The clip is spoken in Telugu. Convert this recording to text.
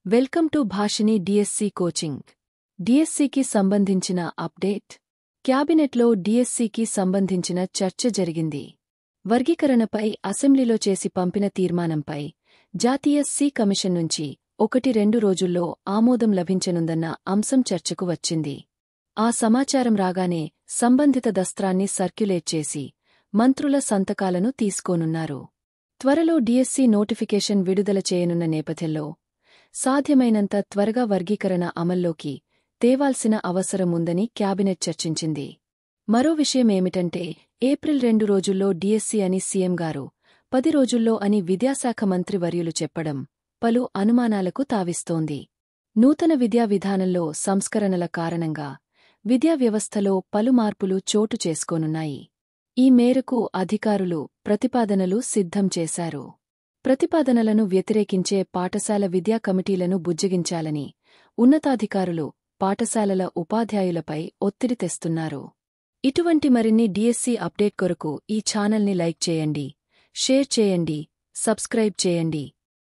Welcome to భాషిని DSC coaching. డిఎస్సికి సంబంధించిన అప్డేట్. క్యాబినెట్లో డిఎస్సికి సంబంధించిన చర్చ జరిగింది. వర్గీకరణపై అసెంబ్లీలో చేసి పంపిన తీర్మానంపై జాతీయ సి కమిషన్ నుంచి 1-2 రోజుల్లో ఆమోదం లభించనుందన్న అంశం చర్చకు వచ్చింది. ఆ సమాచారం రాగానే సంబంధిత దస్త్రాన్ని సర్క్యులేట్ చేసి మంత్రుల సంతకాలను తీసుకోనున్నారు. త్వరలో డిఎస్సి నోటిఫికేషన్ విడుదల చేయనున్న నేపథ్యంలో సాధ్యమైనంత త్వరగా వర్గీకరణ అమల్లోకి తేవాల్సిన అవసరముందని క్యాబినెట్ చర్చించింది. మరో విషయమేమిటంటే ఏప్రిల్ 2 రోజుల్లో డిఎస్సి అని సీఎం గారు, 10 రోజుల్లో అని విద్యాశాఖ మంత్రివర్యులు చెప్పడం పలు అనుమానాలకు తావిస్తోంది. నూతన విద్యా విధానంలో సంస్కరణల కారణంగా విద్యా వ్యవస్థలో పలు మార్పులు చోటు చేసుకోనున్నాయి. ఈ మేరకు అధికారులు ప్రతిపాదనలు సిద్ధం చేశారు. ప్రతిపాదనలను వ్యతిరేకించే పాఠశాల విద్యా కమిటీలను బుజ్జగించాలని ఉన్నతాధికారులు పాఠశాలల ఉపాధ్యాయులపై ఒత్తిడి తెస్తున్నారు. ఇటువంటి మరిన్ని డిఎస్సి అప్డేట్ కొరకు ఈ ఛానల్ని లైక్ చేయండి, షేర్ చేయండి, సబ్స్క్రైబ్ చేయండి.